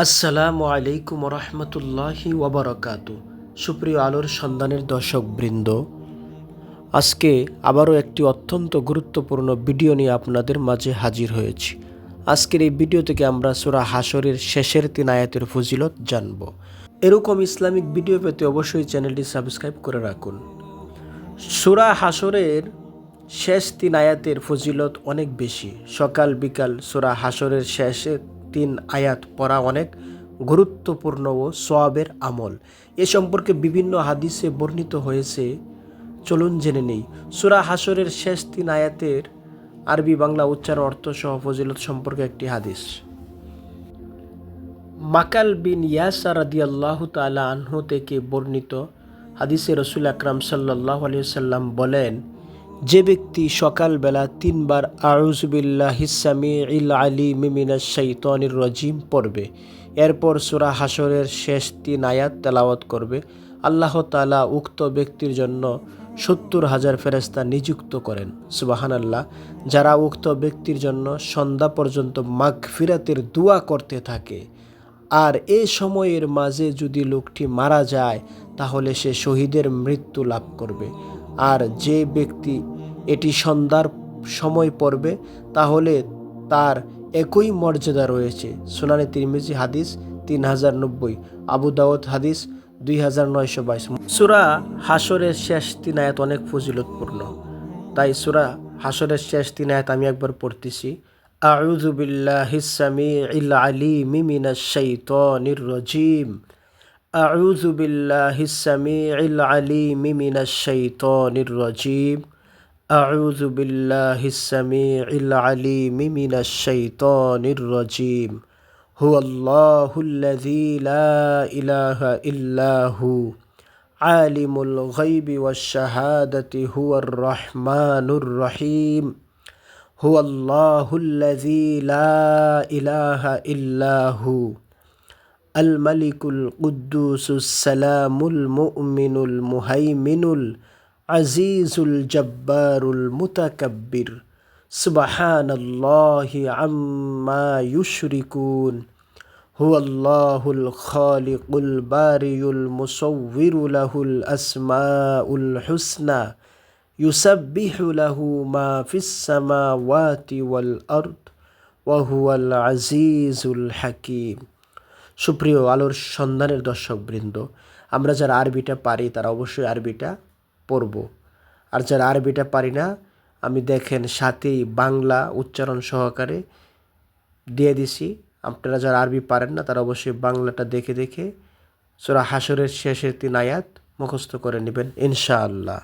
আসসালামু আলাইকুম রহমতুল্লাহি ওবরাকাতু। সুপ্রিয় আলোর সন্ধানের দর্শক বৃন্দ, আজকে আবারও একটি অত্যন্ত গুরুত্বপূর্ণ ভিডিও নিয়ে আপনাদের মাঝে হাজির হয়েছি। আজকের এই ভিডিও থেকে আমরা সূরা হাশরের শেষের ৩ আয়াতের ফজিলত জানব। এরকম ইসলামিক ভিডিও পেতে অবশ্যই চ্যানেলটি সাবস্ক্রাইব করে রাখুন। সূরা হাশরের শেষ ৩ আয়াতের ফজিলত অনেক বেশি। সকাল বিকাল সূরা হাশরের শেষে ৩ আয়াত পড়া অনেক গুরুত্বপূর্ণ ও সওয়াবের আমল। এ সম্পর্কে বিভিন্ন হাদিসে বর্ণিত হয়েছে, চলুন জেনে নেই। সূরা হাশরের শেষ ৩ আয়াতের আরবি বাংলা উচ্চারণ অর্থ সহ ফজিলত সম্পর্কে একটি হাদিস। মাকাল বিন ইয়াসার রাদিয়াল্লাহু তাআলা আনহু থেকে বর্ণিত হাদিসে রাসূল আকরাম সাল্লাল্লাহু আলাইহি ওয়াসাল্লাম বলেন, যে ব্যক্তি সকালবেলা ৩ বার আউযু বিল্লাহিস সামিউল আলিম মিনাশ শাইতানির রাজিম পড়বে, এরপর সূরা হাশরের শেষ ৩ আয়াত তেলাওয়াত করবে, আল্লাহ তাআলা উক্ত ব্যক্তির জন্য ৭০,০০০ ফেরেশতা নিযুক্ত করেন। সুবহানাল্লাহ। যারা উক্ত ব্যক্তির জন্য সন্ধ্যা পর্যন্ত মাগফিরাতের দোয়া করতে থাকে। আর এ সময়ের মাঝে যদি লোকটি মারা যায় তাহলে সে শহীদের মৃত্যু লাভ করবে। আর যে ব্যক্তি এটি সন্ধ্যার সময় পড়বে তাহলে তার একই মর্যাদা রয়েছে। সুনানে তিরমিজি হাদিস ৩০৯০, আবু দাউদ হাদিস ২৯২২। সূরা হাশরের শেষ ৩ আয়াত অনেক ফজিলতপূর্ণ, তাই সূরা হাশরের শেষ ৩ আয়াত আমি একবার পড়তেছি। আউযু বিল্লাহিস সামিউল আলিম মিনাশ শাইতানির রাজিম। আউযু বিল্লাহিস সামিউল আলিম মিনাশ শাইতানির রাজিম। আউযু বিল্লাহিস সামিউল আলিম মিনাশ শাইতানির রাজিম। হুয়াল্লাহুল্লাযী লা ইলাহা ইল্লা হু আলিমুল গায়বি ওয়াশ শাহাদাতি হুয়ার রহমানুর রহিম। হুয়াল্লাহুল্লাযী লা ইলাহা ইল্লা হু আল মালিকুল কুদ্দুসুস সালামুল মুমিনুল মুহাইমিনুল আজিজুল জব্বারুল মুতাকাব্বির। সুবহানাল্লাহি আম্মা ইউশরিকুন। হুয়াল্লাহুল খালিকুল বারিউল মুসাউবিরু লাহুল আসমাউল হুসনা ইউসাব্বিহু লাহু মা ফিস সামাওয়াতি ওয়াল আরদ ওয়া হুয়াল আজিজুল হাকিম। সুপ্রিয় আলোর সন্ধানের দর্শকবৃন্দ, আমরা যারা আরবিটা পারি তারা অবশ্যই আরবিটা পড়ব। আর যারা আরবিটা পারি না, আমি দেখেন সাথেই বাংলা উচ্চারণ সহকারে দিয়ে দিছি। আপনারা যারা আরবি পারেন না তারা অবশ্যই বাংলাটা দেখে দেখে সূরা হাশরের শেষের ৩ আয়াত মুখস্থ করে নেবেন ইনশাআল্লাহ।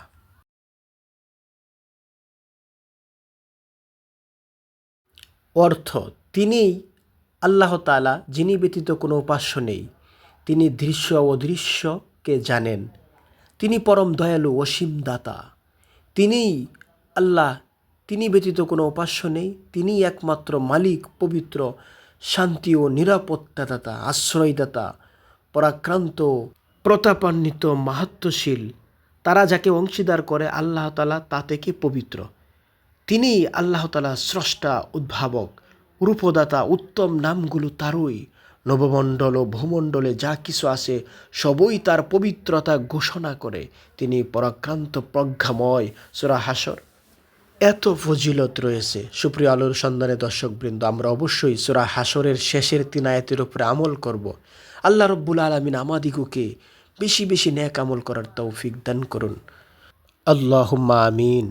অর্থ: তিনিই আল্লাহ তাআলা, যিনি ব্যতীত কোনো উপাস্য নেই। তিনি দৃশ্য ও অদৃশ্যকে জানেন। তিনি পরম দয়ালু, অসীম দাতা। তিনিই আল্লাহ, তিনি ব্যতীত কোনো উপাস্য নেই। তিনিই একমাত্র মালিক, পবিত্র, শান্তি ও নিরাপত্তাদাতা, আশ্রয়দাতা, পরাক্রান্ত, প্রতাপান্বিত, মাহাত্ম্যশীল। তারা যাকে অংশীদার করে আল্লাহ তাআলা তা থেকে পবিত্র। তিনিই আল্লাহ তাআলা স্রষ্টা, উদ্ভাবক, রূপদাতা। উত্তম নামগুলো তারই। নবমণ্ডল ও ভূমণ্ডলে যা কিছু আছে সবই তার পবিত্রতা ঘোষণা করে। তিনি পরাক্রান্ত, প্রজ্ঞাময়। সূরা হাশর এত ফজিলত রয়েছে। সুপ্রিয় আলোর সন্ধানে দর্শকবৃন্দ, আমরা অবশ্যই সূরা হাশরের শেষের ৩ আয়াতের উপরে আমল করব। আল্লাহ রব্বুল আলামিন আমাদিগকে বেশি বেশি নেক আমল করার তৌফিক দান করুন। আল্লাহুম্মা আমিন।